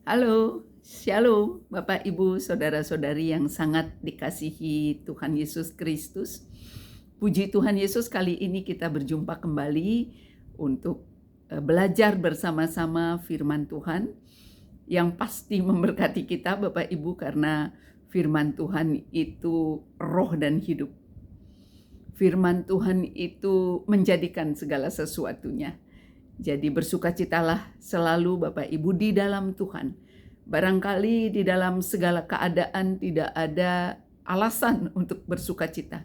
Halo, Shalom Bapak Ibu Saudara-saudari yang sangat dikasihi Tuhan Yesus Kristus. Puji Tuhan Yesus, kali ini kita berjumpa kembali untuk belajar bersama-sama firman Tuhan yang pasti memberkati kita Bapak Ibu, karena firman Tuhan itu roh dan hidup. Firman Tuhan itu menjadikan segala sesuatunya. Jadi bersukacitalah selalu Bapak Ibu di dalam Tuhan. Barangkali di dalam segala keadaan tidak ada alasan untuk bersukacita.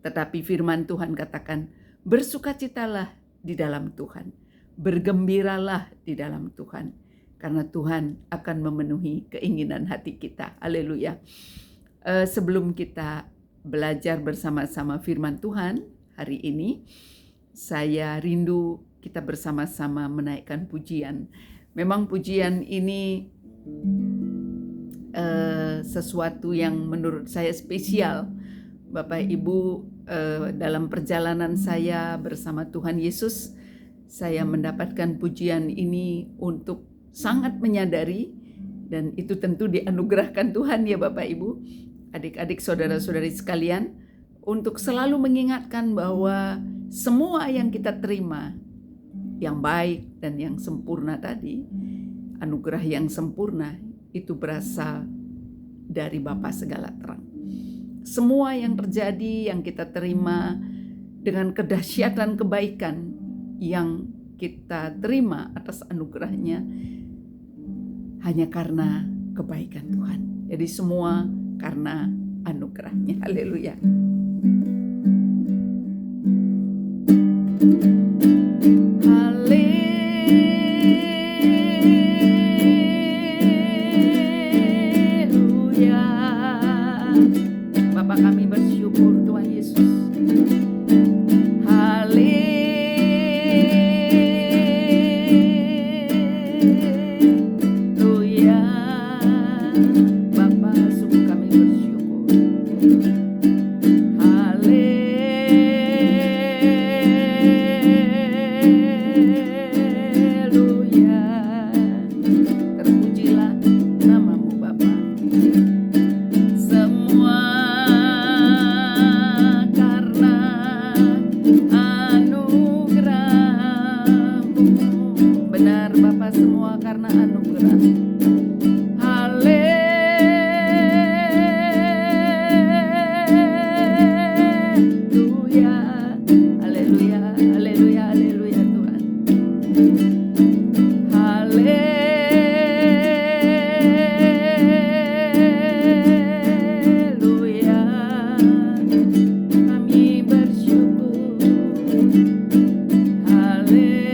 Tetapi firman Tuhan katakan, bersukacitalah di dalam Tuhan. Bergembiralah di dalam Tuhan. Karena Tuhan akan memenuhi keinginan hati kita. Haleluya. Sebelum kita belajar bersama-sama firman Tuhan hari ini, saya rindu kita bersama-sama menaikkan pujian. Memang pujian ini sesuatu yang menurut saya spesial. Bapak Ibu, dalam perjalanan saya bersama Tuhan Yesus, saya mendapatkan pujian ini untuk sangat menyadari, dan itu tentu dianugerahkan Tuhan ya Bapak Ibu, adik-adik saudara-saudari sekalian, untuk selalu mengingatkan bahwa semua yang kita terima, yang baik dan yang sempurna tadi, anugerah yang sempurna itu berasal dari Bapa segala terang. Semua yang terjadi, yang kita terima dengan kedahsyatan kebaikan yang kita terima atas anugerahnya, hanya karena kebaikan Tuhan. Jadi semua karena anugerahnya. Haleluya. Bapak, kami bersyukur Tuhan Yesus. Haleluya. Bapak, sungguh kami bersyukur. Haleluya. Terpujilah namamu Bapa. Semua karena anugerah-Mu. Benar Bapa, semua karena anugerah. Haleluya. Haleluya. Haleluya. Haleluya Tuhan. Haleluya. Kami bersyukur. Haleluya.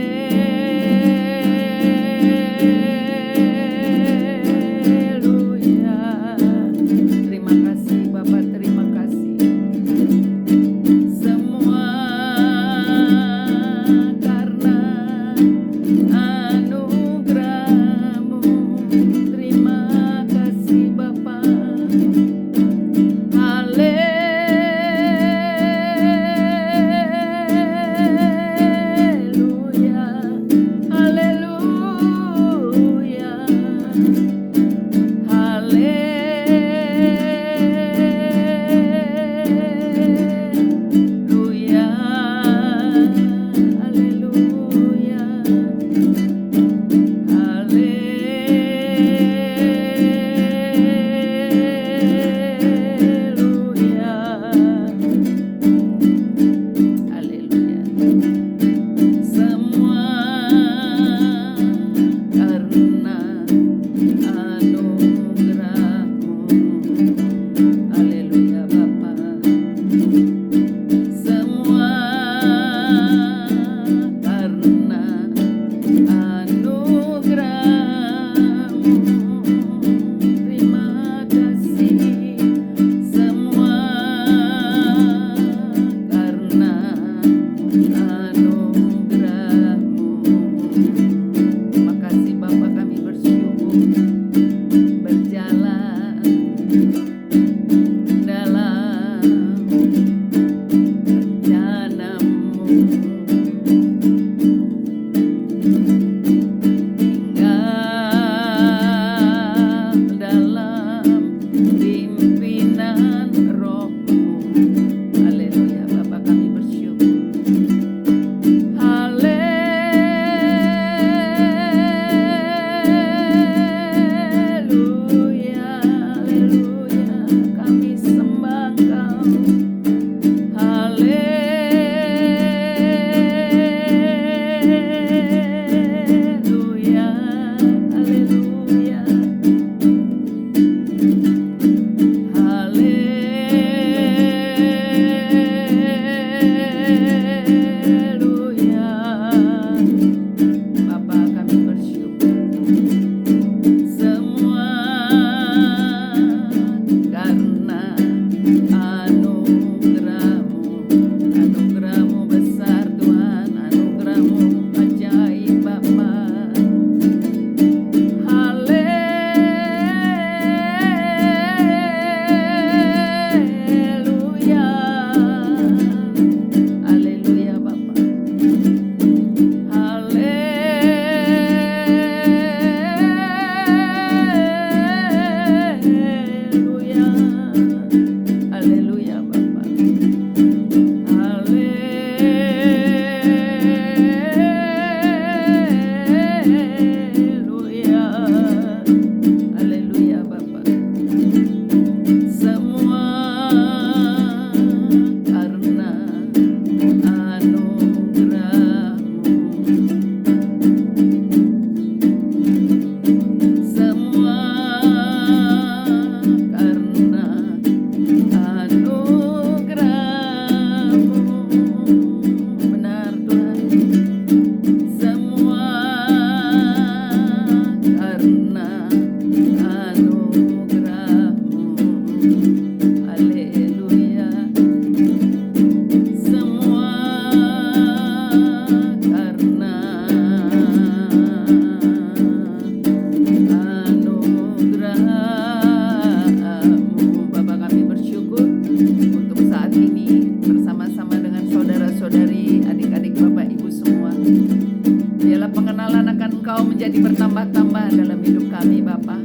menjadi bertambah-tambah dalam hidup kami Bapa.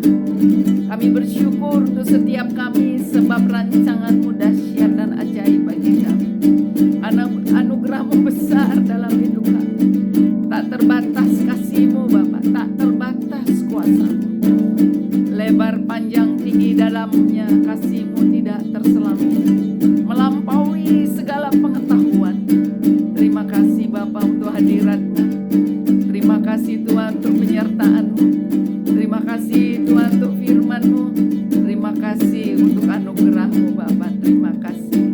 Kami bersyukur untuk setiap kami sebab rancangan-Mu dahsyat dan ajaib bagi kami. Anugerah-Mu besar dalam hidup kami. Tak terbatas kasih-Mu Bapa, tak terbatas kuasa-Mu. Lebar panjang tinggi dalamnya kasih-Mu tidak terselami, melampaui segala pengetahuan. Terima kasih Bapa untuk hadirat-Mu. Terima kasih Tuhan untuk penyertaan-Mu. Terima kasih Tuhan untuk firman-Mu. Terima kasih untuk anugerah-Mu Bapa. Terima kasih.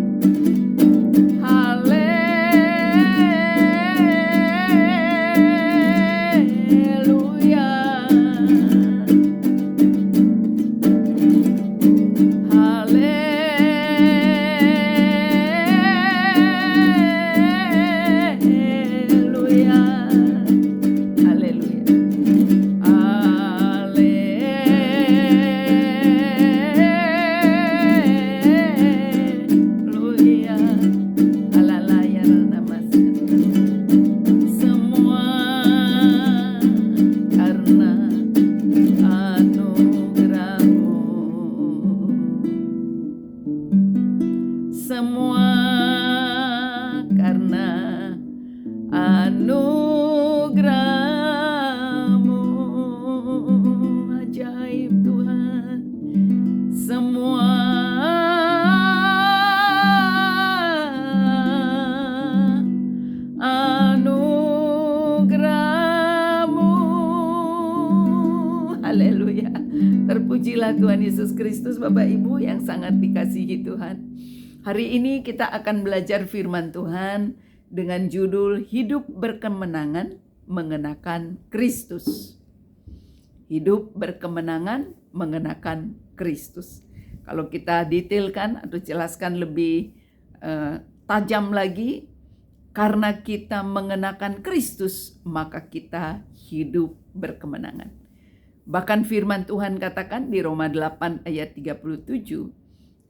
Haleluya. Terpujilah Tuhan Yesus Kristus, Bapak Ibu yang sangat dikasihi Tuhan. Hari ini kita akan belajar firman Tuhan dengan judul Hidup Berkemenangan Mengenakan Kristus. Hidup berkemenangan mengenakan Kristus. Kalau kita detailkan atau jelaskan lebih tajam lagi, karena kita mengenakan Kristus, maka kita hidup berkemenangan. Bahkan firman Tuhan katakan di Roma 8 ayat 37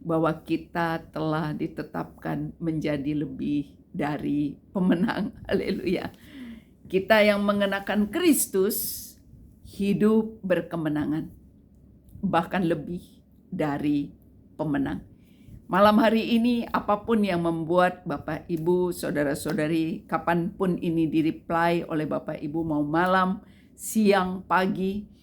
bahwa kita telah ditetapkan menjadi lebih dari pemenang. Haleluya. Kita yang mengenakan Kristus hidup berkemenangan, bahkan lebih dari pemenang. Malam hari ini apapun yang membuat Bapak Ibu, saudara-saudari, kapanpun ini di-reply oleh Bapak Ibu, mau malam, siang, pagi,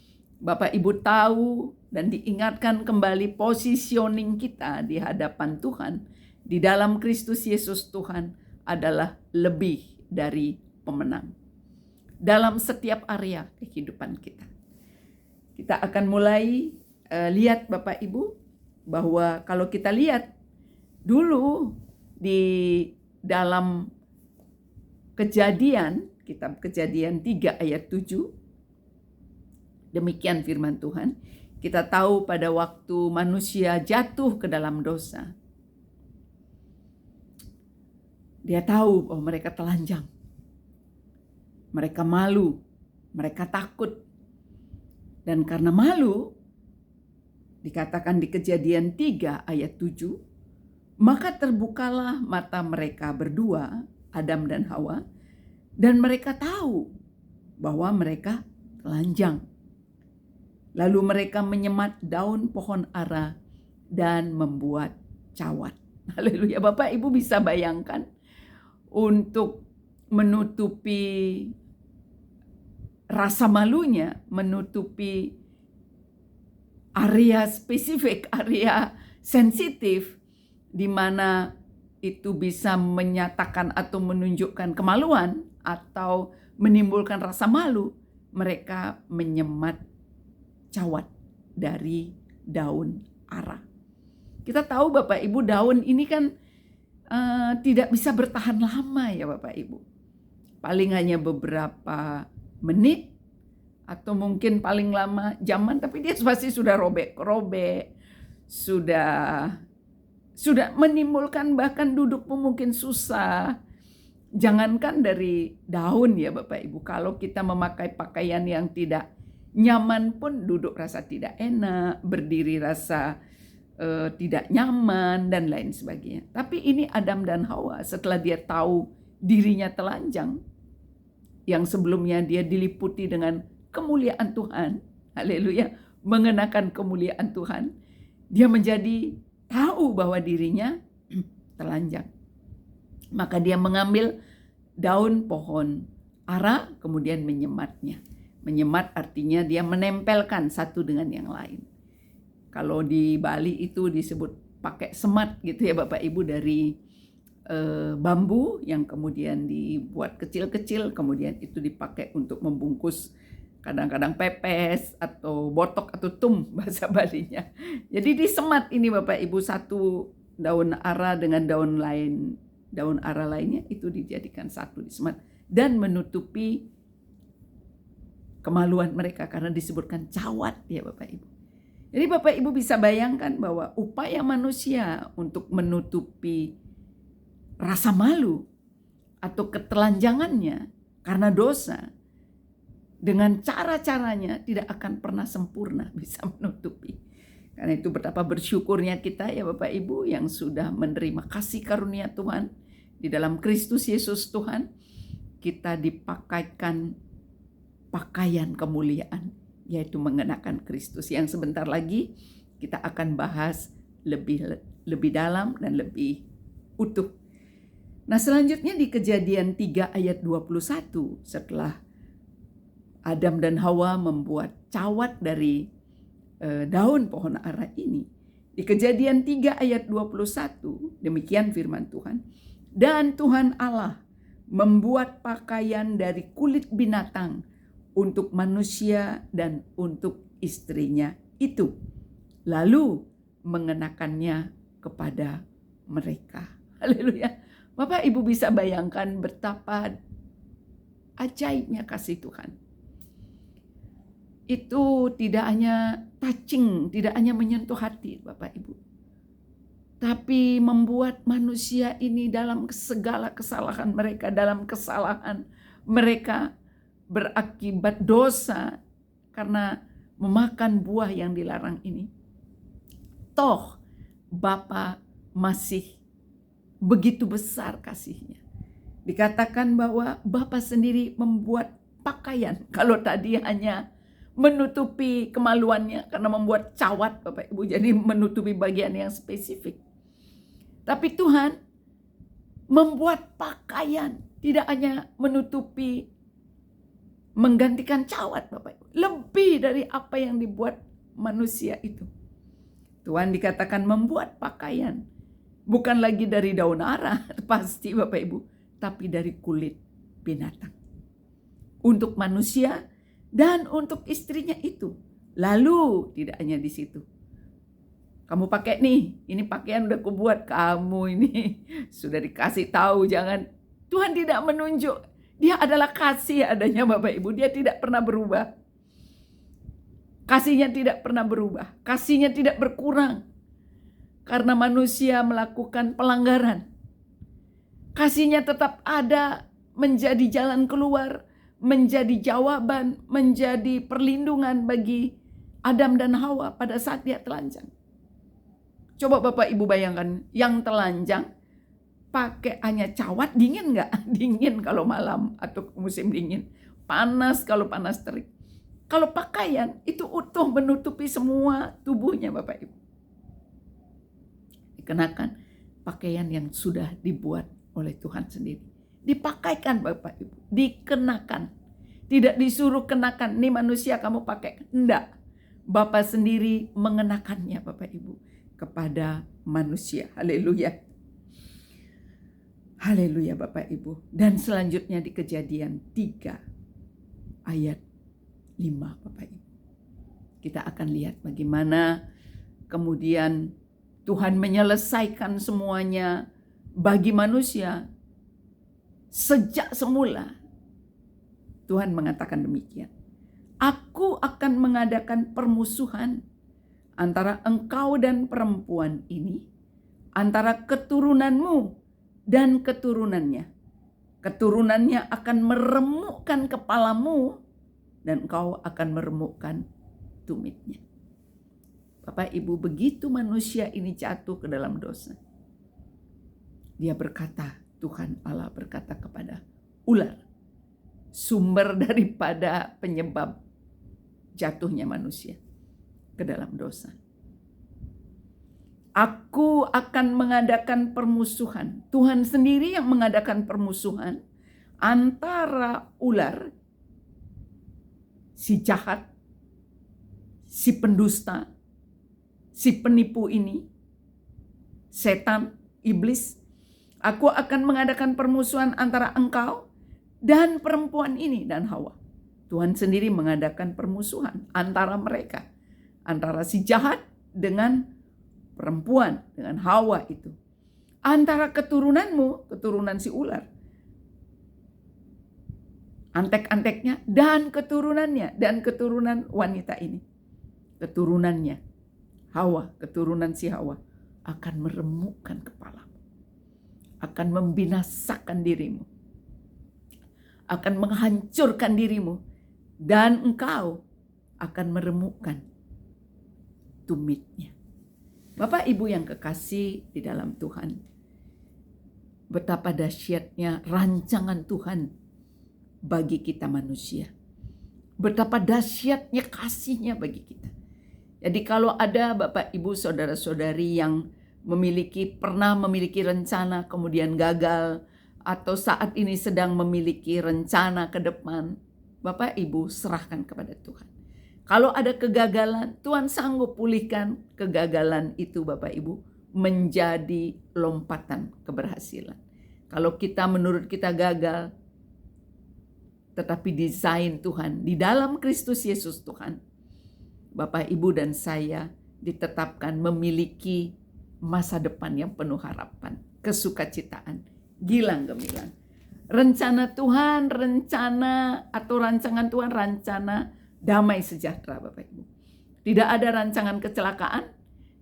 Bapak Ibu tahu dan diingatkan kembali positioning kita di hadapan Tuhan, di dalam Kristus Yesus Tuhan adalah lebih dari pemenang. Dalam setiap area kehidupan kita. Kita akan mulai lihat Bapak Ibu, bahwa kalau kita lihat dulu di dalam Kejadian, kitab Kejadian 3 ayat 7, demikian firman Tuhan. Kita tahu pada waktu manusia jatuh ke dalam dosa, dia tahu bahwa mereka telanjang. Mereka malu, mereka takut. Dan karena malu, dikatakan di Kejadian 3 ayat 7, maka terbukalah mata mereka berdua, Adam dan Hawa, dan mereka tahu bahwa mereka telanjang. Lalu mereka menyemat daun pohon ara dan membuat cawat. Haleluya. Bapak Ibu bisa bayangkan, untuk menutupi rasa malunya, menutupi area spesifik, area sensitif, di mana itu bisa menyatakan atau menunjukkan kemaluan atau menimbulkan rasa malu, mereka menyemat cawat dari daun ara. Kita tahu Bapak Ibu, daun ini kan tidak bisa bertahan lama ya Bapak Ibu. Paling hanya beberapa menit atau mungkin paling lama jaman, tapi dia pasti sudah robek-robek, sudah menimbulkan bahkan duduk pun mungkin susah. Jangankan dari daun ya Bapak Ibu, kalau kita memakai pakaian yang tidak nyaman pun duduk rasa tidak enak, berdiri rasa tidak nyaman dan lain sebagainya. Tapi ini Adam dan Hawa setelah dia tahu dirinya telanjang, yang sebelumnya dia diliputi dengan kemuliaan Tuhan, haleluya, mengenakan kemuliaan Tuhan, dia menjadi tahu bahwa dirinya telanjang. Maka dia mengambil daun pohon ara, kemudian menyematnya. Menyemat artinya dia menempelkan satu dengan yang lain. Kalau di Bali itu disebut pakai semat gitu ya Bapak Ibu, dari bambu yang kemudian dibuat kecil-kecil, kemudian itu dipakai untuk membungkus kadang-kadang pepes atau botok atau tum bahasa Balinya. Jadi disemat ini Bapak Ibu, satu daun ara dengan daun ara lainnya itu dijadikan satu, disemat dan menutupi kemaluan mereka karena disebutkan cawat ya Bapak Ibu. Jadi Bapak Ibu bisa bayangkan bahwa upaya manusia untuk menutupi rasa malu atau ketelanjangannya karena dosa dengan cara-caranya tidak akan pernah sempurna bisa menutupi. Karena itu betapa bersyukurnya kita ya Bapak Ibu yang sudah menerima kasih karunia Tuhan di dalam Kristus Yesus Tuhan, kita dipakaikan pakaian kemuliaan, yaitu mengenakan Kristus, yang sebentar lagi kita akan bahas lebih dalam dan lebih utuh. Nah, selanjutnya di Kejadian 3 ayat 21, setelah Adam dan Hawa membuat cawat dari daun pohon ara ini, di Kejadian 3 ayat 21, demikian firman Tuhan, dan Tuhan Allah membuat pakaian dari kulit binatang untuk manusia dan untuk istrinya itu, lalu mengenakannya kepada mereka. Haleluya. Bapak Ibu bisa bayangkan betapa ajaibnya kasih Tuhan. Itu tidak hanya touching, tidak hanya menyentuh hati Bapak Ibu, tapi membuat manusia ini dalam segala kesalahan mereka, dalam kesalahan mereka berakibat dosa karena memakan buah yang dilarang ini, toh Bapa masih begitu besar kasihnya. Dikatakan bahwa Bapa sendiri membuat pakaian. Kalau tadi hanya menutupi kemaluannya karena membuat cawat Bapak Ibu, jadi menutupi bagian yang spesifik. Tapi Tuhan membuat pakaian, tidak hanya menutupi, menggantikan cawat Bapak Ibu, lebih dari apa yang dibuat manusia itu. Tuhan dikatakan membuat pakaian, bukan lagi dari daun ara, pasti Bapak Ibu, tapi dari kulit binatang. Untuk manusia dan untuk istrinya itu. Lalu tidak hanya di situ. Kamu pakai nih, ini pakaian udah kubuat, kamu ini sudah dikasih tahu, jangan. Tuhan tidak menunjuk, dia adalah kasih adanya Bapak Ibu, dia tidak pernah berubah. Kasihnya tidak pernah berubah, kasihnya tidak berkurang. Karena manusia melakukan pelanggaran, kasihnya tetap ada, menjadi jalan keluar, menjadi jawaban, menjadi perlindungan bagi Adam dan Hawa pada saat dia telanjang. Coba Bapak Ibu bayangkan, yang telanjang pakai hanya cawat, dingin nggak? Dingin kalau malam atau musim dingin, panas kalau panas terik. Kalau pakaian itu utuh menutupi semua tubuhnya Bapak Ibu. Dikenakan pakaian yang sudah dibuat oleh Tuhan sendiri. Dipakaikan Bapak Ibu, dikenakan. Tidak disuruh kenakan, nih manusia kamu pakai. Enggak, Bapa sendiri mengenakannya Bapak Ibu kepada manusia. Haleluya. Haleluya Bapak Ibu. Dan selanjutnya di Kejadian 3 ayat 5 Bapak Ibu. Kita akan lihat bagaimana kemudian Tuhan menyelesaikan semuanya bagi manusia. Sejak semula Tuhan mengatakan demikian. Aku akan mengadakan permusuhan antara engkau dan perempuan ini, antara keturunanmu dan keturunannya. Keturunannya akan meremukkan kepalamu dan engkau akan meremukkan tumitnya. Bapak Ibu, begitu manusia ini jatuh ke dalam dosa, dia berkata, Tuhan Allah berkata kepada ular, sumber daripada penyebab jatuhnya manusia ke dalam dosa. Aku akan mengadakan permusuhan. Tuhan sendiri yang mengadakan permusuhan antara ular, si jahat, si pendusta, si penipu ini, setan, iblis. Aku akan mengadakan permusuhan antara engkau dan perempuan ini dan Hawa. Tuhan sendiri mengadakan permusuhan antara mereka. Antara si jahat dengan perempuan, dengan Hawa itu. Antara keturunanmu, keturunan si ular. Antek-anteknya dan keturunannya. Dan keturunan wanita ini. Keturunannya. Hawa, keturunan si Hawa. Akan meremukkan kepalamu. Akan membinasakan dirimu. Akan menghancurkan dirimu. Dan engkau akan meremukkan tumitnya. Bapak Ibu yang kekasih di dalam Tuhan. Betapa dahsyatnya rancangan Tuhan bagi kita manusia. Betapa dahsyatnya kasihnya bagi kita. Jadi kalau ada Bapak Ibu saudara-saudari yang pernah memiliki rencana kemudian gagal, atau saat ini sedang memiliki rencana ke depan, Bapak Ibu serahkan kepada Tuhan. Kalau ada kegagalan, Tuhan sanggup pulihkan kegagalan itu Bapak Ibu menjadi lompatan keberhasilan. Kalau menurut kita gagal, tetapi desain Tuhan di dalam Kristus Yesus Tuhan, Bapak Ibu dan saya ditetapkan memiliki masa depan yang penuh harapan, kesukacitaan, gilang gemilang. Rencana Tuhan, rancangan Tuhan, rencana damai sejahtera Bapak Ibu. Tidak ada rancangan kecelakaan,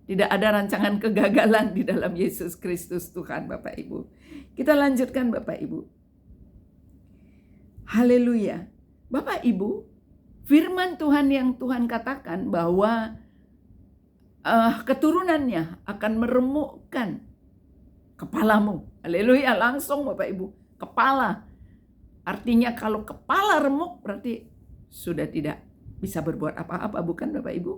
tidak ada rancangan kegagalan di dalam Yesus Kristus Tuhan Bapak Ibu. Kita lanjutkan Bapak Ibu. Haleluya. Bapak Ibu, firman Tuhan yang Tuhan katakan bahwa keturunannya akan meremukkan kepalamu. Haleluya, langsung Bapak Ibu, kepala. Artinya kalau kepala remuk berarti sudah tidak bisa berbuat apa-apa, bukan Bapak Ibu?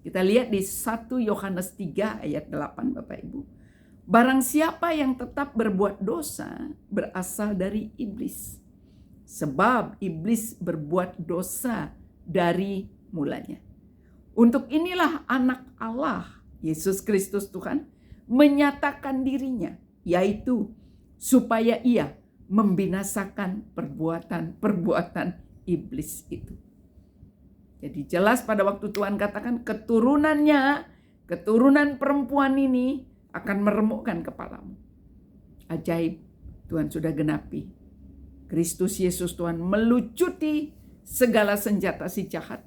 Kita lihat di 1 Yohanes 3 ayat 8 Bapak Ibu. Barang siapa yang tetap berbuat dosa berasal dari iblis. Sebab iblis berbuat dosa dari mulanya. Untuk inilah anak Allah, Yesus Kristus Tuhan, menyatakan dirinya, yaitu supaya ia membinasakan perbuatan-perbuatan iblis itu. Jadi jelas pada waktu Tuhan katakan keturunan perempuan ini akan meremukkan kepalamu. Ajaib, Tuhan sudah genapi. Kristus Yesus Tuhan melucuti segala senjata si jahat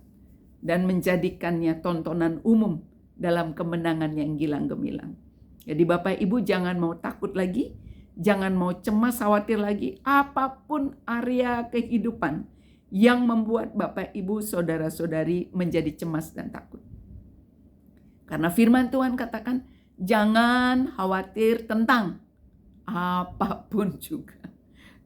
dan menjadikannya tontonan umum dalam kemenangan yang gilang gemilang. Jadi Bapak Ibu jangan mau takut lagi, jangan mau cemas khawatir lagi, apapun area kehidupan yang membuat Bapak Ibu saudara-saudari menjadi cemas dan takut. Karena firman Tuhan katakan, jangan khawatir tentang apapun juga.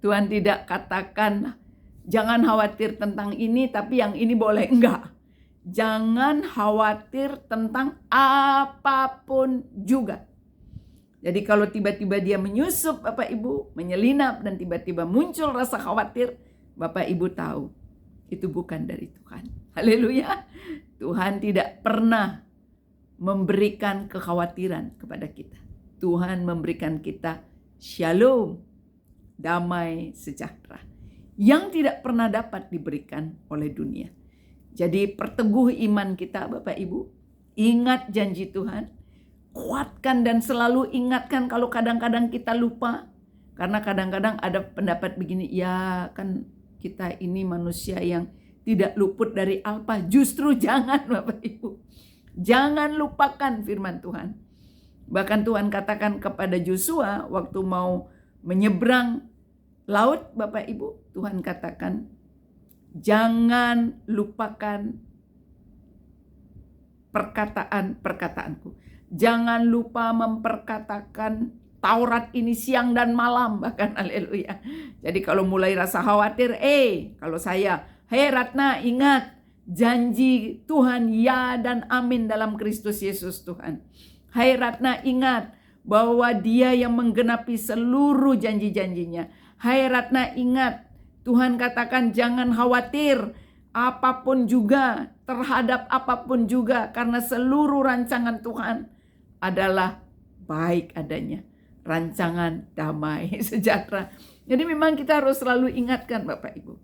Tuhan tidak katakan jangan khawatir tentang ini tapi yang ini boleh, enggak. Jangan khawatir tentang apapun juga. Jadi kalau tiba-tiba dia menyusup Bapak Ibu, menyelinap dan tiba-tiba muncul rasa khawatir, Bapak Ibu tahu itu bukan dari Tuhan. Haleluya. Tuhan tidak pernah memberikan kekhawatiran kepada kita. Tuhan memberikan kita shalom, damai sejahtera yang tidak pernah dapat diberikan oleh dunia. Jadi perteguh iman kita Bapak Ibu, ingat janji Tuhan, kuatkan dan selalu ingatkan kalau kadang-kadang kita lupa. Karena kadang-kadang ada pendapat begini, ya kan kita ini manusia yang tidak luput dari apa. Justru jangan Bapak Ibu, jangan lupakan firman Tuhan. Bahkan Tuhan katakan kepada Yosua waktu mau menyeberang laut Bapak Ibu, Tuhan katakan, jangan lupakan perkataan-perkataanku. Jangan lupa memperkatakan Taurat ini siang dan malam, bahkan haleluya. Jadi kalau mulai rasa khawatir, kalau saya, Ratna ingat, janji Tuhan ya dan amin dalam Kristus Yesus Tuhan. Hai Ratna, ingat bahwa Dia yang menggenapi seluruh janji-janjinya. Hai Ratna, ingat Tuhan katakan jangan khawatir apapun juga, terhadap apapun juga, karena seluruh rancangan Tuhan adalah baik adanya. Rancangan damai sejahtera. Jadi memang kita harus selalu ingatkan Bapak Ibu.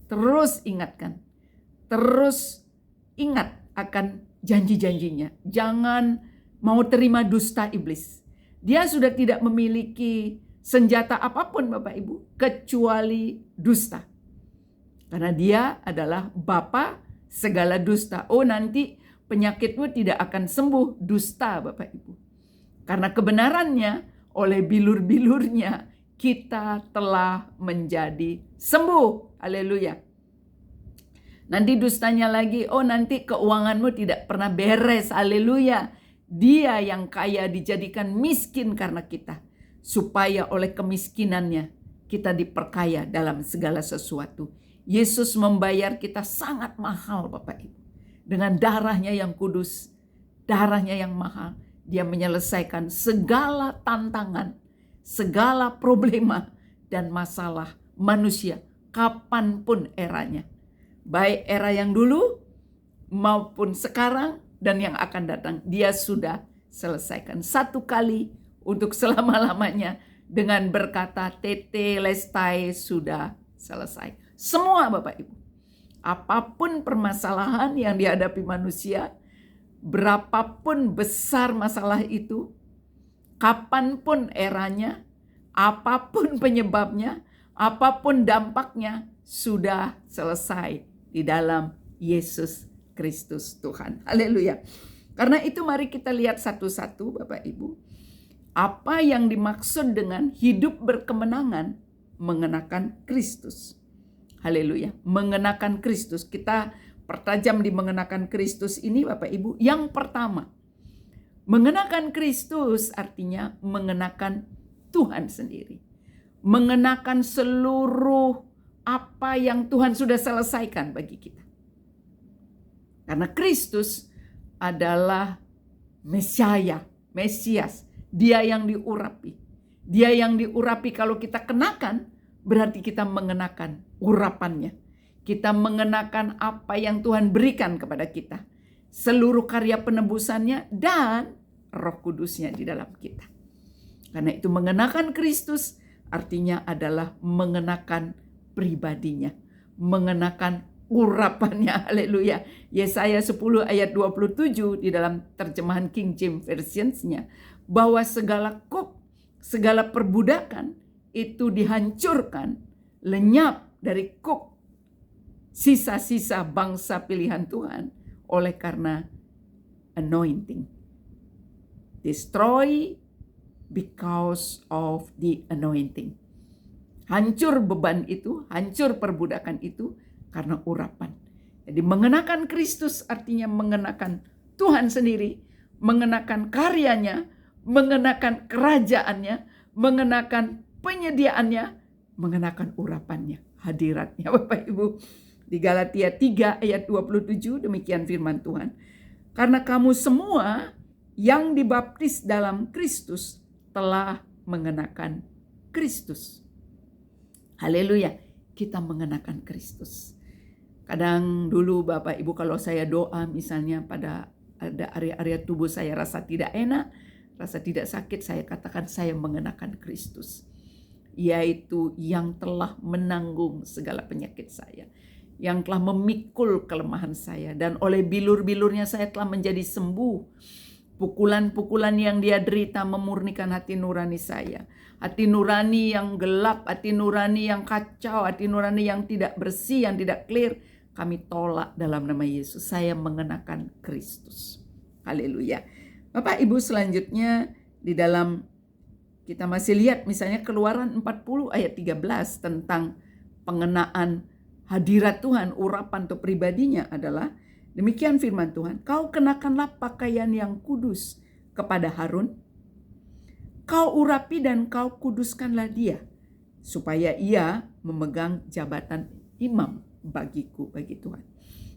Terus ingatkan. Terus ingat akan janji-janjinya. Jangan mau terima dusta iblis. Dia sudah tidak memiliki senjata apapun Bapak Ibu kecuali dusta. Karena dia adalah bapa segala dusta. Oh, nanti penyakitmu tidak akan sembuh, dusta Bapak Ibu. Karena kebenarannya oleh bilur-bilurnya kita telah menjadi sembuh. Haleluya. Nanti dustanya lagi, oh nanti keuanganmu tidak pernah beres. Haleluya. Dia yang kaya dijadikan miskin karena kita, supaya oleh kemiskinannya kita diperkaya dalam segala sesuatu. Yesus membayar kita sangat mahal Bapak Ibu. Dengan darahnya yang kudus, darahnya yang mahal, Dia menyelesaikan segala tantangan, segala problema dan masalah manusia kapanpun eranya. Baik era yang dulu maupun sekarang dan yang akan datang, Dia sudah selesaikan satu kali untuk selama-lamanya dengan berkata tetelestai, sudah selesai. Semua Bapak Ibu, apapun permasalahan yang dihadapi manusia, berapapun besar masalah itu, kapanpun eranya, apapun penyebabnya, apapun dampaknya, sudah selesai di dalam Yesus Kristus Tuhan. Haleluya. Karena itu mari kita lihat satu-satu Bapak Ibu. Apa yang dimaksud dengan hidup berkemenangan mengenakan Kristus. Haleluya. Mengenakan Kristus. Kita pertajam di mengenakan Kristus ini Bapak Ibu. Yang pertama, mengenakan Kristus artinya mengenakan Tuhan sendiri. Mengenakan seluruh apa yang Tuhan sudah selesaikan bagi kita. Karena Kristus adalah Mesias. Dia yang diurapi. Dia yang diurapi kalau kita kenakan, berarti kita mengenakan urapannya. Kita mengenakan apa yang Tuhan berikan kepada kita. Seluruh karya penebusannya dan Roh Kudusnya di dalam kita. Karena itu mengenakan Kristus artinya adalah mengenakan pribadinya. Mengenakan urapannya. Haleluya. Yesaya 10 ayat 27 di dalam terjemahan King James Version-nya. Bahwa segala segala perbudakan itu dihancurkan, lenyap dari sisa-sisa bangsa pilihan Tuhan oleh karena anointing. Destroy because of the anointing. Hancur beban itu, hancur perbudakan itu karena urapan. Jadi mengenakan Kristus artinya mengenakan Tuhan sendiri, mengenakan karyanya, mengenakan kerajaannya, mengenakan penyediaannya, mengenakan urapannya, hadiratnya Bapak Ibu. Di Galatia 3 ayat 27 demikian firman Tuhan. Karena kamu semua yang dibaptis dalam Kristus telah mengenakan Kristus. Haleluya, kita mengenakan Kristus. Kadang dulu Bapak Ibu kalau saya doa misalnya pada ada area-area tubuh saya rasa tidak enak, rasa tidak sakit, saya katakan saya mengenakan Kristus. Yaitu yang telah menanggung segala penyakit saya. Yang telah memikul kelemahan saya. Dan oleh bilur-bilurnya saya telah menjadi sembuh. Pukulan-pukulan yang Dia derita memurnikan hati nurani saya. Hati nurani yang gelap, hati nurani yang kacau, hati nurani yang tidak bersih, yang tidak clear. Kami tolak dalam nama Yesus. Saya mengenakan Kristus. Haleluya. Bapak Ibu selanjutnya di dalam kita masih lihat misalnya Keluaran 40 ayat 13 tentang pengenaan hadirat Tuhan, urapan atau pribadinya adalah demikian firman Tuhan. Kau kenakanlah pakaian yang kudus kepada Harun. Kau urapi dan kau kuduskanlah dia, supaya ia memegang jabatan imam bagi Tuhan.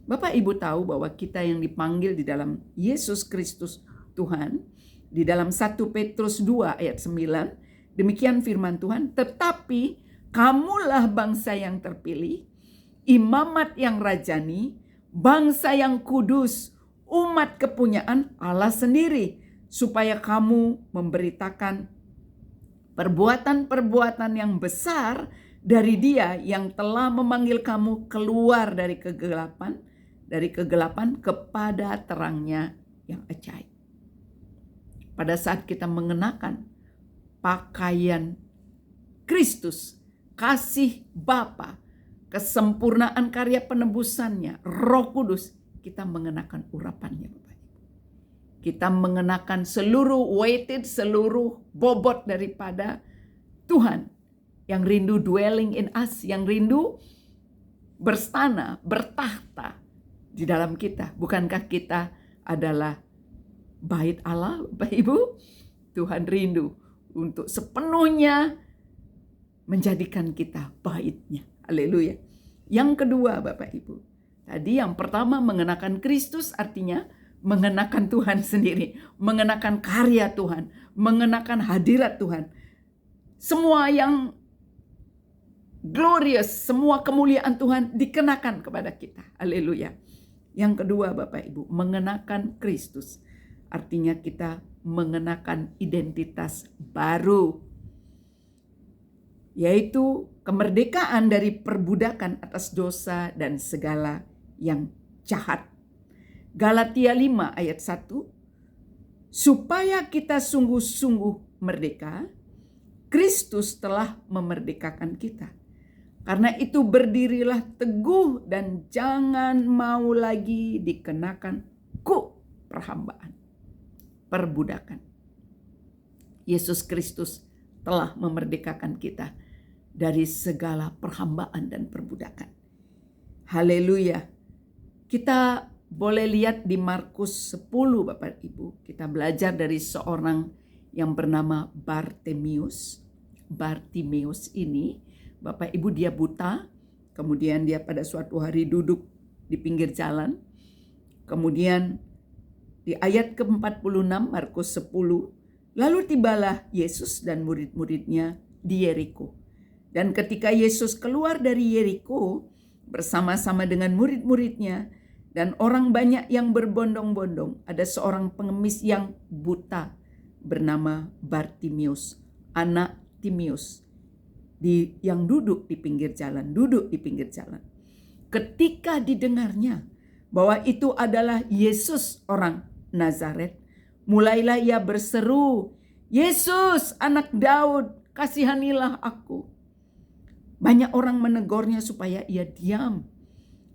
Bapak Ibu tahu bahwa kita yang dipanggil di dalam Yesus Kristus Tuhan, di dalam 1 Petrus 2 ayat 9, demikian firman Tuhan, tetapi kamulah bangsa yang terpilih, imamat yang rajani, bangsa yang kudus, umat kepunyaan Allah sendiri, supaya kamu memberitakan perbuatan-perbuatan yang besar dari Dia yang telah memanggil kamu keluar dari kegelapan kepada terangnya yang ajaib. Pada saat kita mengenakan pakaian Kristus, kasih Bapa, kesempurnaan karya penebusannya, Roh Kudus, kita mengenakan urapannya, Bapak Ibu. Kita mengenakan seluruh weighted, seluruh bobot daripada Tuhan yang rindu dwelling in us, yang rindu berstana, bertahta di dalam kita. Bukankah kita adalah bait Allah, Bapak Ibu? Tuhan rindu untuk sepenuhnya menjadikan kita baitnya. Haleluya. Yang kedua, Bapak Ibu, tadi yang pertama mengenakan Kristus artinya mengenakan Tuhan sendiri, mengenakan karya Tuhan, mengenakan hadirat Tuhan. Semua yang glorious, semua kemuliaan Tuhan dikenakan kepada kita. Haleluya. Yang kedua, Bapak Ibu, mengenakan Kristus artinya kita mengenakan identitas baru, yaitu kemerdekaan dari perbudakan atas dosa dan segala yang jahat. Galatia 5 ayat 1, supaya kita sungguh-sungguh merdeka, Kristus telah memerdekakan kita. Karena itu berdirilah teguh dan jangan mau lagi dikenakan perhambaan, perbudakan. Yesus Kristus telah memerdekakan kita dari segala perhambaan dan perbudakan. Haleluya. Kita boleh lihat di Markus 10, Bapak Ibu. Kita belajar dari seorang yang bernama Bartimeus. Bartimeus ini, Bapak Ibu, dia buta. Kemudian dia pada suatu hari duduk di pinggir jalan. Kemudian di ayat ke-46 Markus 10, lalu tibalah Yesus dan murid-muridnya di Yeriko. Dan ketika Yesus keluar dari Yeriko bersama-sama dengan murid-muridnya dan orang banyak yang berbondong-bondong, ada seorang pengemis yang buta bernama Bartimeus, anak Timeus, yang duduk di pinggir jalan. Ketika didengarnya bahwa itu adalah Yesus orang Nazaret, mulailah ia berseru, "Yesus, anak Daud, kasihanilah aku." Banyak orang menegurnya supaya ia diam.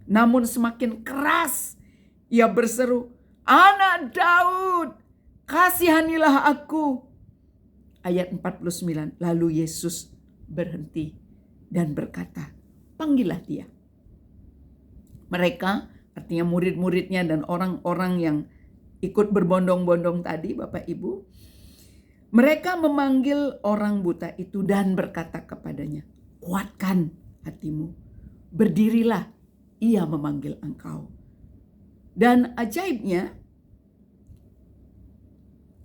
Namun semakin keras ia berseru, "Anak Daud, kasihanilah aku." Ayat 49, lalu Yesus berhenti dan berkata, "Panggillah dia." Mereka, artinya murid-muridnya dan orang-orang yang ikut berbondong-bondong tadi, Bapak Ibu, mereka memanggil orang buta itu dan berkata kepadanya, "Kuatkan hatimu, berdirilah, ia memanggil engkau." Dan ajaibnya,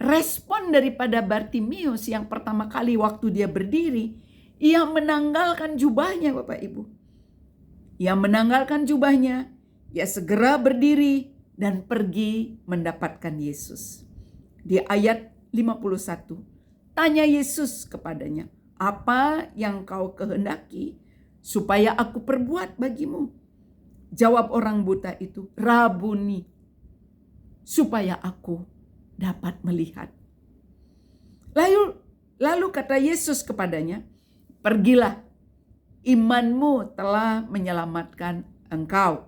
respon daripada Bartimeus yang pertama kali waktu dia berdiri, ia menanggalkan jubahnya, Bapak Ibu. Ia menanggalkan jubahnya, ia segera berdiri dan pergi mendapatkan Yesus. Di ayat 51, tanya Yesus kepadanya, "Apa yang kau kehendaki supaya aku perbuat bagimu?" Jawab orang buta itu, "Rabuni, supaya aku dapat melihat." Lalu kata Yesus kepadanya, "Pergilah, imanmu telah menyelamatkan engkau."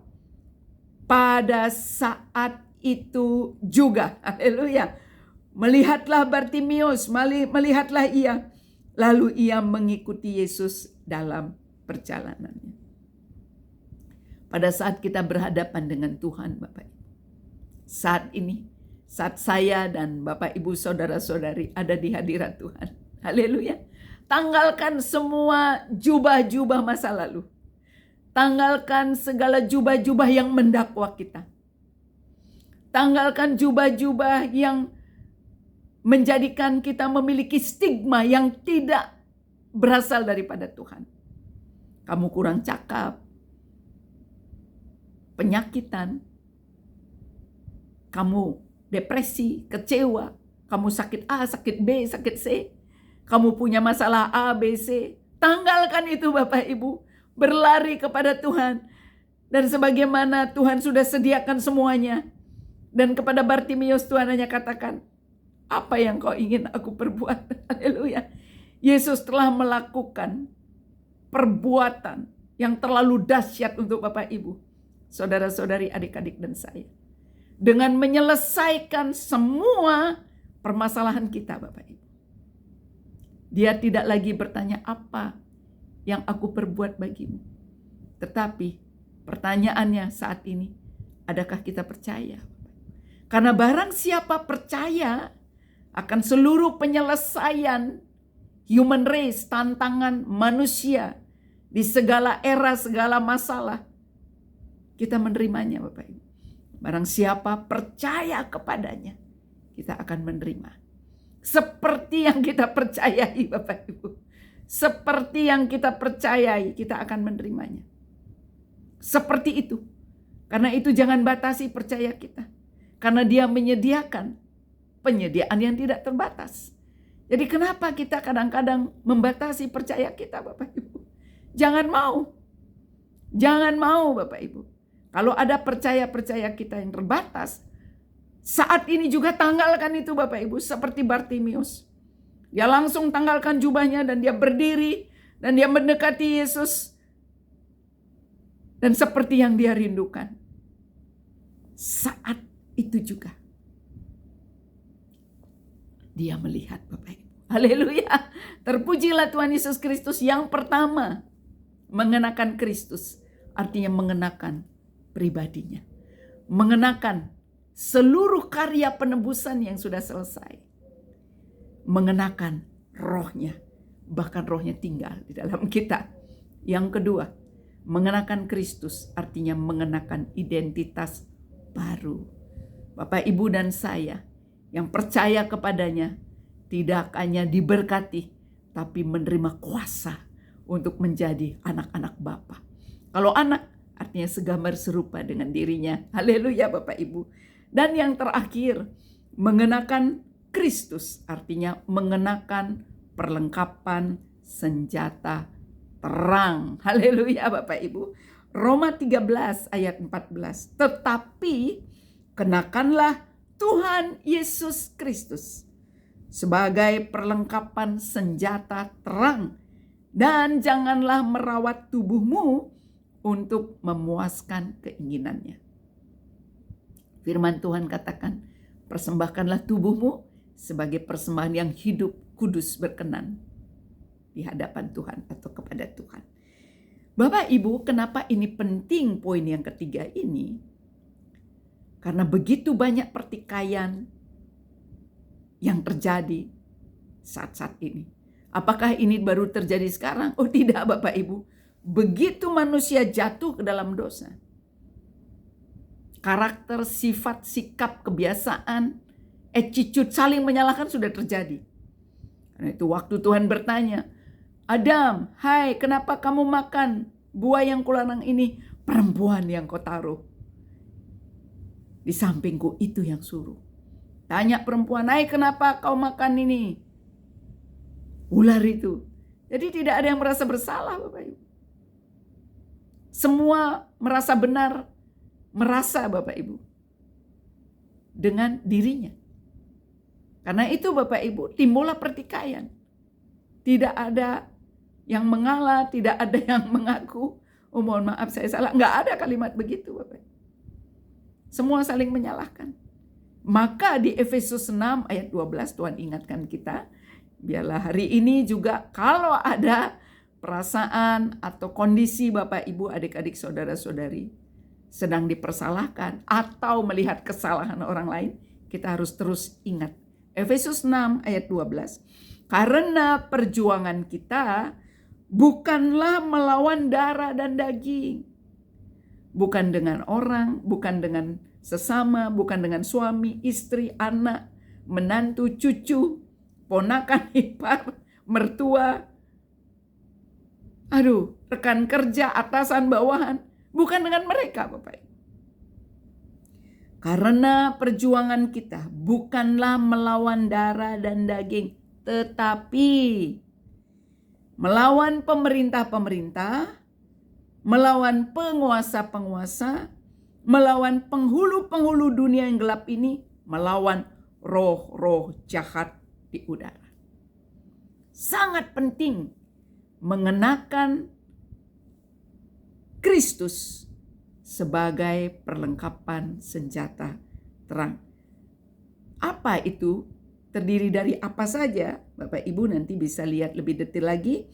Pada saat itu juga, haleluya, melihatlah Bartimeus, melihatlah ia. Lalu ia mengikuti Yesus dalam perjalanannya. Pada saat kita berhadapan dengan Tuhan, Bapak Ibu, saat ini, saat saya dan Bapak Ibu saudara-saudari ada di hadirat Tuhan, haleluya, tanggalkan semua jubah-jubah masa lalu. Tanggalkan segala jubah-jubah yang mendakwa kita. Tanggalkan jubah-jubah yang menjadikan kita memiliki stigma yang tidak berasal daripada Tuhan. Kamu kurang cakap, penyakitan, kamu depresi, kecewa, kamu sakit A, sakit B, sakit C, kamu punya masalah A, B, C. Tanggalkan itu Bapak Ibu, berlari kepada Tuhan. Dan sebagaimana Tuhan sudah sediakan semuanya. Dan kepada Bartimius Tuhan hanya katakan, apa yang kau ingin aku perbuat? Haleluya. Yesus telah melakukan perbuatan yang terlalu dahsyat untuk Bapak Ibu, saudara-saudari, adik-adik dan saya. Dengan menyelesaikan semua permasalahan kita Bapak Ibu. Dia tidak lagi bertanya apa yang aku perbuat bagimu. Tetapi pertanyaannya saat ini, adakah kita percaya? Karena barang siapa percaya akan seluruh penyelesaian human race, tantangan manusia di segala era, segala masalah, kita menerimanya Bapak Ibu. Barang siapa percaya kepadanya, kita akan menerima. Seperti yang kita percayai Bapak Ibu. Seperti yang kita percayai, kita akan menerimanya. Seperti itu. Karena itu jangan batasi percaya kita. Karena dia menyediakan penyediaan yang tidak terbatas. Jadi kenapa kita kadang-kadang membatasi percaya kita Bapak Ibu? Jangan mau. Jangan mau Bapak Ibu. Kalau ada percaya kita yang terbatas, saat ini juga tanggalkan itu Bapak Ibu. Seperti Bartimius. Dia langsung tanggalkan jubahnya dan dia berdiri. Dan dia mendekati Yesus. Dan seperti yang dia rindukan. Saat itu juga dia melihat Bapak Ibu. Haleluya. Terpujilah Tuhan Yesus Kristus. Yang pertama, mengenakan Kristus. Artinya mengenakan pribadinya. Mengenakan seluruh karya penebusan yang sudah selesai. Mengenakan rohnya. Bahkan rohnya tinggal di dalam kita. Yang kedua, mengenakan Kristus. Artinya mengenakan identitas baru. Bapak, Ibu, dan saya yang percaya kepadanya tidak hanya diberkati, tapi menerima kuasa untuk menjadi anak-anak Bapa. Kalau anak, artinya segambar serupa dengan dirinya. Haleluya Bapak Ibu. Dan yang terakhir, mengenakan Kristus, artinya mengenakan perlengkapan senjata terang. Haleluya Bapak Ibu. Roma 13 ayat 14. Tetapi kenakanlah Tuhan Yesus Kristus sebagai perlengkapan senjata terang, dan janganlah merawat tubuhmu untuk memuaskan keinginannya. Firman Tuhan katakan, persembahkanlah tubuhmu sebagai persembahan yang hidup, kudus, berkenan di hadapan Tuhan atau kepada Tuhan. Bapak Ibu, kenapa ini penting poin yang ketiga ini? Karena begitu banyak pertikaian yang terjadi saat-saat ini. Apakah ini baru terjadi sekarang? Oh tidak Bapak Ibu. Begitu manusia jatuh ke dalam dosa, karakter, sifat, sikap, kebiasaan, attitude saling menyalahkan sudah terjadi. Karena itu waktu Tuhan bertanya, Adam, hai, kenapa kamu makan buah yang kularang ini? Perempuan yang kau taruh di sampingku itu yang suruh. Tanya perempuan, hai, kenapa kau makan ini? Ular itu. Jadi tidak ada yang merasa bersalah Bapak Ibu. Semua merasa benar, merasa Bapak Ibu dengan dirinya. Karena itu Bapak Ibu, timbullah pertikaian. Tidak ada yang mengalah, tidak ada yang mengaku, oh mohon maaf saya salah. Nggak ada kalimat begitu Bapak Ibu. Semua saling menyalahkan. Maka di Efesus 6 ayat 12 Tuhan ingatkan kita, biarlah hari ini juga kalau ada perasaan atau kondisi Bapak Ibu, adik-adik, saudara-saudari sedang dipersalahkan atau melihat kesalahan orang lain, kita harus terus ingat. Efesus 6 ayat 12. Karena perjuangan kita bukanlah melawan darah dan daging. Bukan dengan orang, bukan dengan sesama, bukan dengan suami, istri, anak, menantu, cucu, ponakan, ipar, mertua, rekan kerja, atasan, bawahan. Bukan dengan mereka, Bapak Ibu. Karena perjuangan kita bukanlah melawan darah dan daging, tetapi melawan pemerintah-pemerintah, melawan penguasa-penguasa, melawan penghulu-penghulu dunia yang gelap ini, melawan roh-roh jahat di udara. Sangat penting mengenakan Kristus sebagai perlengkapan senjata terang. Apa itu? Terdiri dari apa saja? Bapak Ibu nanti bisa lihat lebih detail lagi.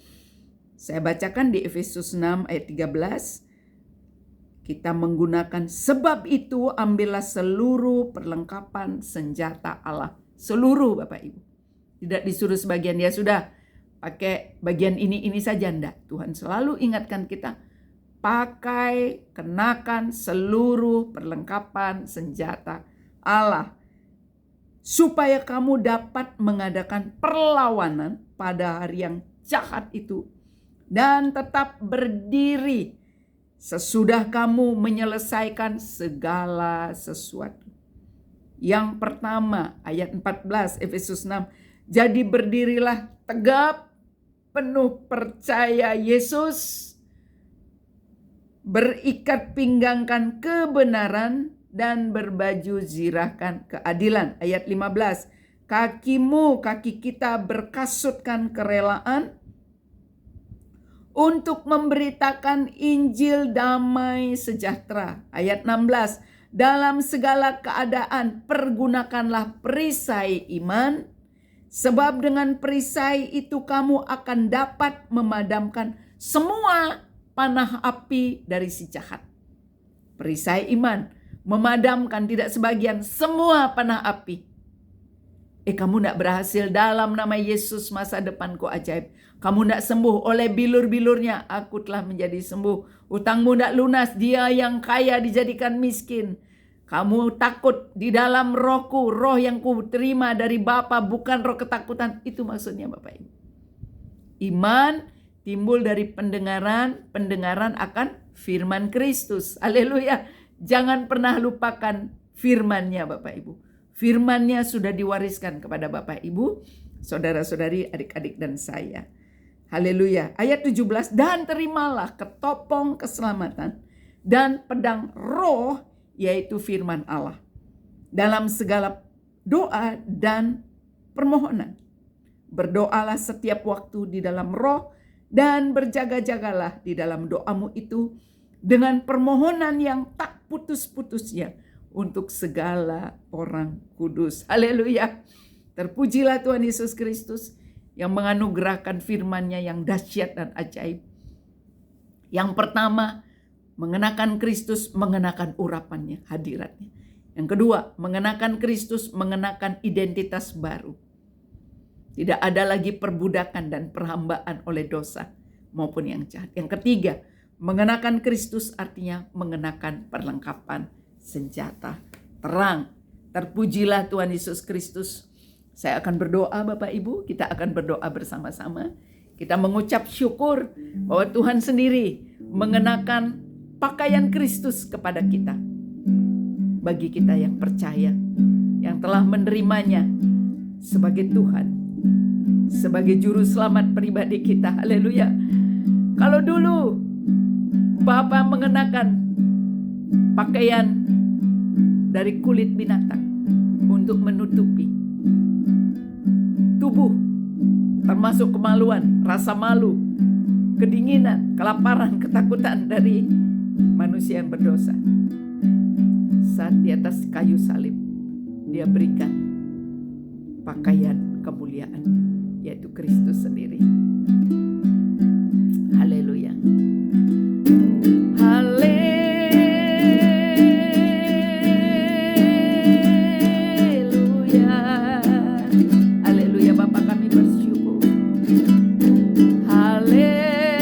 Saya bacakan di Efesus 6 ayat 13. Kita menggunakan sebab itu ambillah seluruh perlengkapan senjata Allah. Seluruh Bapak Ibu. Tidak disuruh sebagian, ya sudah pakai bagian ini saja. Enggak. Tuhan selalu ingatkan kita, pakai, kenakan seluruh perlengkapan senjata Allah. Supaya kamu dapat mengadakan perlawanan pada hari yang jahat itu. Dan tetap berdiri sesudah kamu menyelesaikan segala sesuatu. Yang pertama, ayat 14 Efesus 6. Jadi berdirilah tegap, penuh percaya Yesus, berikat pinggangkan kebenaran, dan berbaju zirahkan keadilan. Ayat 15. Kaki kita berkasutkan kerelaan untuk memberitakan Injil damai sejahtera. Ayat 16. Dalam segala keadaan pergunakanlah perisai iman, sebab dengan perisai itu kamu akan dapat memadamkan semua panah api dari si jahat. Perisai iman memadamkan, tidak sebagian, semua panah api. Kamu tidak berhasil dalam nama Yesus, masa depanku ajaib. Kamu tidak sembuh oleh bilur-bilurnya, aku telah menjadi sembuh. Utangmu tidak lunas, dia yang kaya dijadikan miskin. Kamu takut di dalam rohku, roh yang ku terima dari Bapa, bukan roh ketakutan. Itu maksudnya Bapak Ibu. Iman timbul dari pendengaran, pendengaran akan firman Kristus. Haleluya. Jangan pernah lupakan firman-Nya Bapak Ibu. Firman-Nya sudah diwariskan kepada Bapak Ibu, saudara-saudari, adik-adik dan saya. Haleluya. Ayat 17, dan terimalah ketopong keselamatan dan pedang roh, yaitu firman Allah, dalam segala doa dan permohonan. Berdoalah setiap waktu di dalam roh, dan berjaga-jagalah di dalam doamu itu dengan permohonan yang tak putus-putusnya untuk segala orang kudus. Haleluya. Terpujilah Tuhan Yesus Kristus yang menganugerahkan firman-Nya yang dahsyat dan ajaib. Yang pertama, mengenakan Kristus, mengenakan urapannya, hadiratnya. Yang kedua, mengenakan Kristus, mengenakan identitas baru. Tidak ada lagi perbudakan dan perhambaan oleh dosa maupun yang jahat. Yang ketiga, mengenakan Kristus artinya mengenakan perlengkapan senjata terang. Terpujilah Tuhan Yesus Kristus. Saya akan berdoa Bapak Ibu, kita akan berdoa bersama-sama. Kita mengucap syukur bahwa Tuhan sendiri mengenakan pakaian Kristus kepada kita. Bagi kita yang percaya, yang telah menerimanya sebagai Tuhan, sebagai juru selamat pribadi kita. Haleluya. Kalau dulu Bapa mengenakan pakaian dari kulit binatang untuk menutupi tubuh, termasuk kemaluan, rasa malu, kedinginan, kelaparan, ketakutan dari manusia yang berdosa. Saat di atas kayu salib, dia berikan pakaian kemuliaannya, yaitu Kristus sendiri. Haleluya. Haleluya. Haleluya, Bapa kami bersyukur. Haleluya.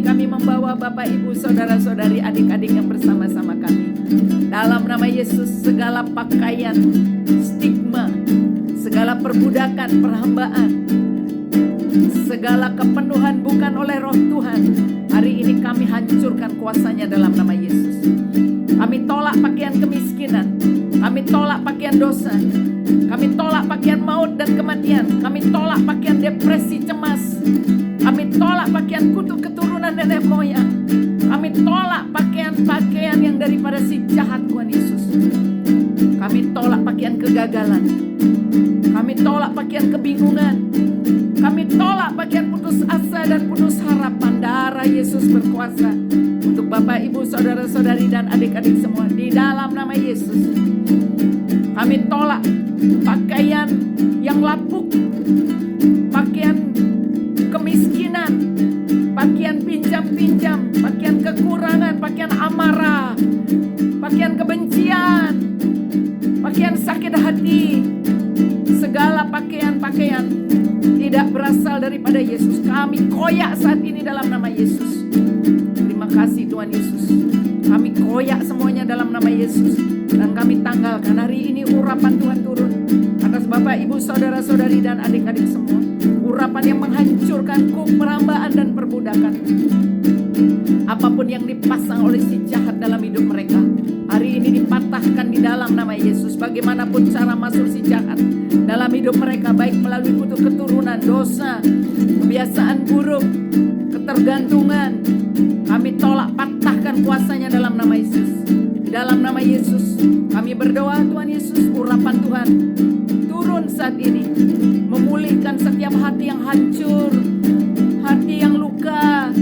ini kami membawa Bapak, Ibu, Saudara-saudari, adik-adik yang bersama-sama kami. Dalam nama Yesus, segala pakaian, stigma, segala perbudakan, perhambaan, segala kepenuhan bukan oleh roh Tuhan, hari ini kami hancurkan kuasanya dalam nama Yesus. Kami tolak pakaian kemiskinan, kami tolak pakaian dosa, kami tolak pakaian maut dan kematian, kami tolak pakaian depresi, cemas, kami tolak pakaian kutuk keturunan nenek moyang, kami tolak pakaian-pakaian yang daripada si jahat, Tuhan Yesus. Kami tolak pakaian kegagalan, kami tolak pakaian kebingungan, kami tolak pakaian putus asa dan putus harapan. Darah Yesus berkuasa untuk Bapak, Ibu, Saudara-saudari dan adik-adik semua di dalam nama Yesus. Kami tolak pakaian yang lapuk, pakaian kemiskinan, pakaian pinjam-pinjam, pakaian kekurangan, pakaian amarah, pakaian kebencian, pakaian sakit hati. Segala pakaian-pakaian tidak berasal daripada Yesus, kami koyak saat ini dalam nama Yesus. Terima kasih Tuhan Yesus. Kami koyak semuanya dalam nama Yesus. Dan kami tanggalkan hari ini urapan Tuhan turun atas Bapak, Ibu, Saudara-saudari dan adik-adik semua. Urapan yang menghancurkan perhambaan dan perbudakan. Apapun yang dipasang oleh si jahat dalam hidup mereka, hari ini dipatahkan di dalam nama Yesus. Bagaimanapun cara masuk si jahat dalam hidup mereka, baik melalui kutuk keturunan, dosa, kebiasaan buruk, ketergantungan, kami tolak, patahkan kuasanya dalam nama Yesus. Di dalam nama Yesus kami berdoa, Tuhan Yesus, urapan Tuhan turun saat ini, memulihkan setiap hati yang hancur, hati yang luka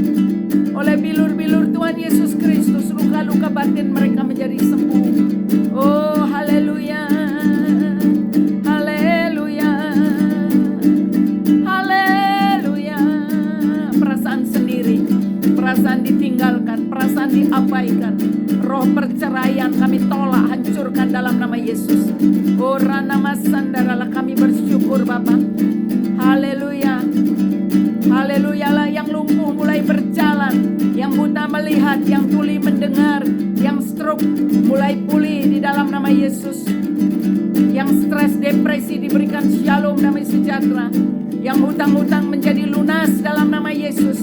oleh bilur-bilur Tuhan Yesus Kristus. Luka-luka batin mereka menjadi sembuh. Oh haleluya, haleluya, haleluya. Perasaan sendiri, perasaan ditinggalkan, perasaan diabaikan, roh perceraian kami tolak, hancurkan dalam nama Yesus. Ora nama sandaralah, kami bersyukur Bapa. Haleluya, haleluya lah. Yang lumpuh mulai berjalan, yang buta melihat, yang tuli mendengar, yang stroke mulai pulih di dalam nama Yesus. Yang stres, depresi diberikan shalom, damai sejahtera. Yang hutang-hutang menjadi lunas dalam nama Yesus.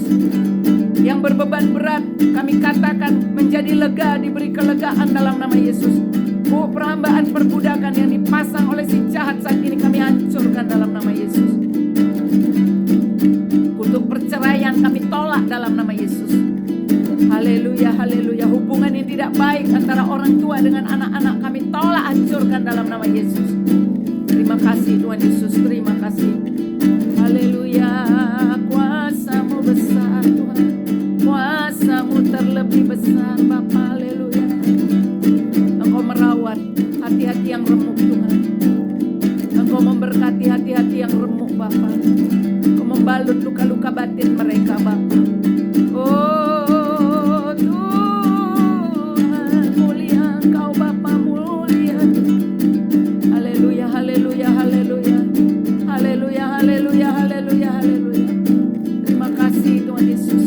Yang berbeban berat kami katakan menjadi lega, diberi kelegaan dalam nama Yesus. Perhambaan perbudakan yang dipasang oleh si jahat saat ini kami hancurkan dalam nama Yesus. Kutuk perceraian kami tolak dalam nama Yesus. Haleluya, haleluya. Hubungan yang tidak baik antara orang tua dengan anak-anak kami tolak, hancurkan dalam nama Yesus. Terima kasih Tuhan Yesus, terima kasih. Haleluya, kuasa-Mu besar Tuhan, kuasa-Mu terlebih besar Bapa. Haleluya. Engkau merawat hati-hati yang remuk Tuhan. Engkau memberkati hati-hati yang remuk Bapa. Engkau membalut luka-luka batin mereka Bapa. Oh Tuhan, mulia Engkau Bapa, mulia. Haleluya, haleluya, haleluya. Haleluya, haleluya, haleluya, haleluya. Terima kasih Tuhan Yesus.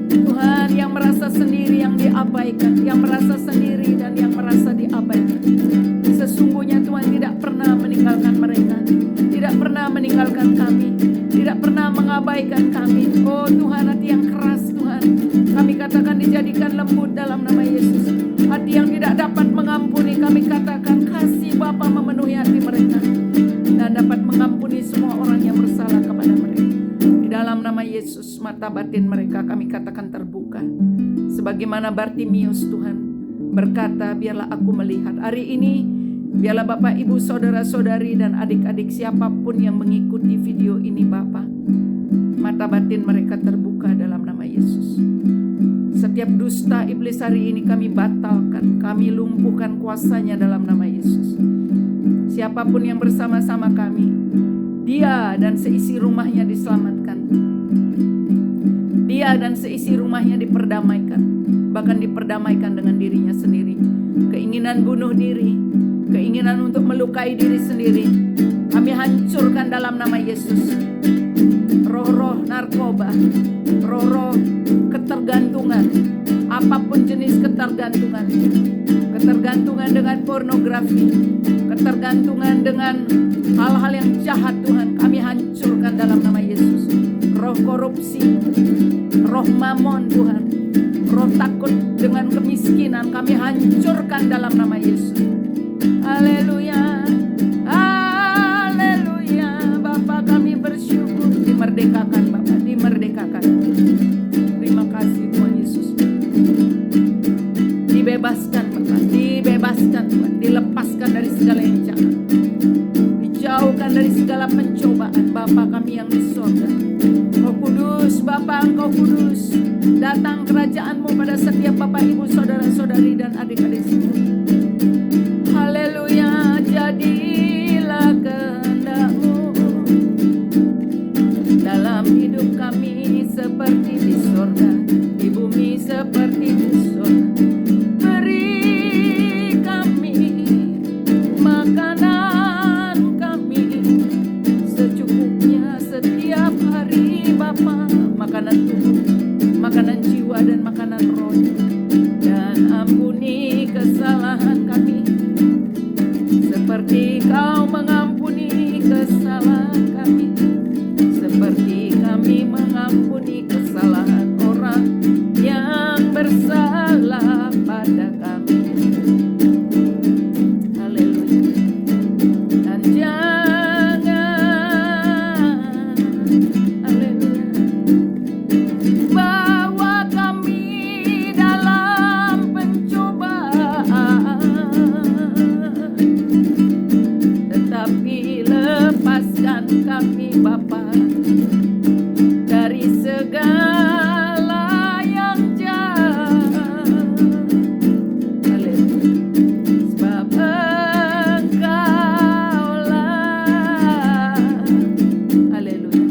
Tuhan, yang merasa sendiri, yang diabaikan, yang merasa sendiri dan yang merasa diabaikan, sesungguhnya Tuhan tidak pernah meninggalkan mereka, tidak pernah meninggalkan kami, tidak pernah mengabaikan kami. Oh Tuhan, hati yang keras Tuhan, kami katakan dijadikan lembut dalam nama Yesus. Hati yang tidak dapat mengampuni, kami katakan kasih Bapa memenuhi hati mereka dan dapat mengampuni semua orang yang bersalah kepada mereka. Di dalam nama Yesus, mata batin mereka kami katakan terbuka. Sebagaimana Bartimius Tuhan berkata, biarlah aku melihat. Hari ini biarlah Bapak, Ibu, Saudara-saudari dan adik-adik siapapun yang mengikuti video ini Bapa, mata batin mereka terbuka dalam nama Yesus. Setiap dusta iblis hari ini kami batalkan, kami lumpuhkan kuasanya dalam nama Yesus. Siapapun yang bersama-sama kami, dia dan seisi rumahnya diselamatkan. Dia dan seisi rumahnya diperdamaikan, bahkan diperdamaikan dengan dirinya sendiri. Keinginan bunuh diri, keinginan untuk melukai diri sendiri, kami hancurkan dalam nama Yesus. Roh-roh narkoba, roh-roh ketergantungan, apapun jenis ketergantungan, ketergantungan dengan pornografi, ketergantungan dengan hal-hal yang jahat Tuhan, kami hancurkan dalam nama Yesus. Roh korupsi, roh mamon Tuhan, roh takut dengan kemiskinan, kami hancurkan dalam nama Yesus. Haleluya, haleluya. Bapa, kami bersyukur, dimerdekakan Bapa, dimerdekakan. Terima kasih Tuhan Yesus. Dibebaskan Bapa, dibebaskan Tuhan, dilepaskan dari segala yang jahat, dijauhkan dari segala pencobaan. Bapa kami yang di sorga, Engkau kudus Bapa, Engkau kudus. Datang kerajaan-Mu pada setiap Bapak, Ibu, saudara-saudari dan adik-adik semua. Haleluya, jadilah kehendak-Mu dalam hidup kami seperti di sorga, di bumi seperti di sorga. Beri kami makanan kami secukupnya setiap hari Bapa, makanan tubuh, makanan jiwa dan makanan roh. Dan ampuni kesalahan kami seperti Kau mengampuni kesalahan kami, seperti kami mengampuni kesalahan orang yang bersalah pada kami. Haleluya. Dan jangan, haleluya, bawa kami dalam pencobaan, tetapi lepaskan kami Bapa dari segala yang jahat. Haleluya. Sebab Engkaulah, haleluya,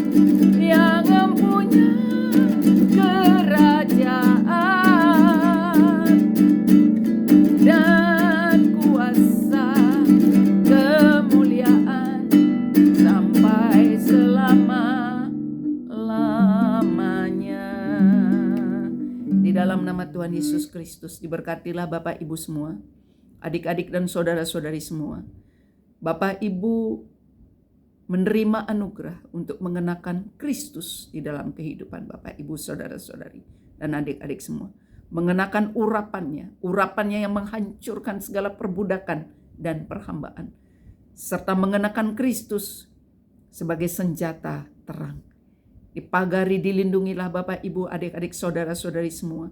yang mempunyai kerajaan dan kuasa, kemuliaan sampai selama-lamanya. Di dalam nama Tuhan Yesus Kristus, diberkatilah Bapak Ibu semua, adik-adik dan saudara-saudari semua. Bapak Ibu menerima anugerah untuk mengenakan Kristus di dalam kehidupan Bapak Ibu, saudara-saudari dan adik-adik semua. Mengenakan urapannya yang menghancurkan segala perbudakan dan perhambaan, serta mengenakan Kristus sebagai senjata terang. Dipagari, dilindungilah Bapak Ibu, adik-adik, saudara-saudari semua.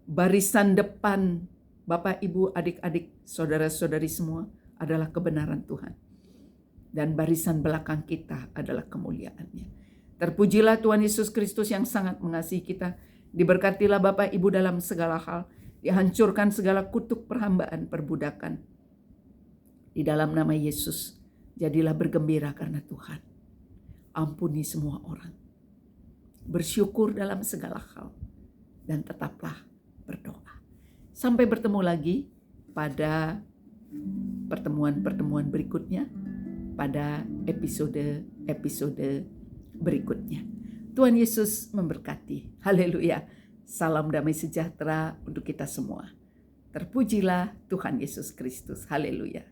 Barisan depan Bapak Ibu, adik-adik, saudara-saudari semua adalah kebenaran Tuhan. Dan barisan belakang kita adalah kemuliaan-Nya. Terpujilah Tuhan Yesus Kristus yang sangat mengasihi kita. Diberkatilah Bapak Ibu dalam segala hal. Dihancurkan segala kutuk perhambaan, perbudakan. Di dalam nama Yesus, jadilah bergembira karena Tuhan. Ampuni semua orang. Bersyukur dalam segala hal. Dan tetaplah berdoa. Sampai bertemu lagi pada pertemuan-pertemuan berikutnya, pada episode-episode berikutnya. Tuhan Yesus memberkati. Haleluya. Salam damai sejahtera untuk kita semua. Terpujilah Tuhan Yesus Kristus. Haleluya.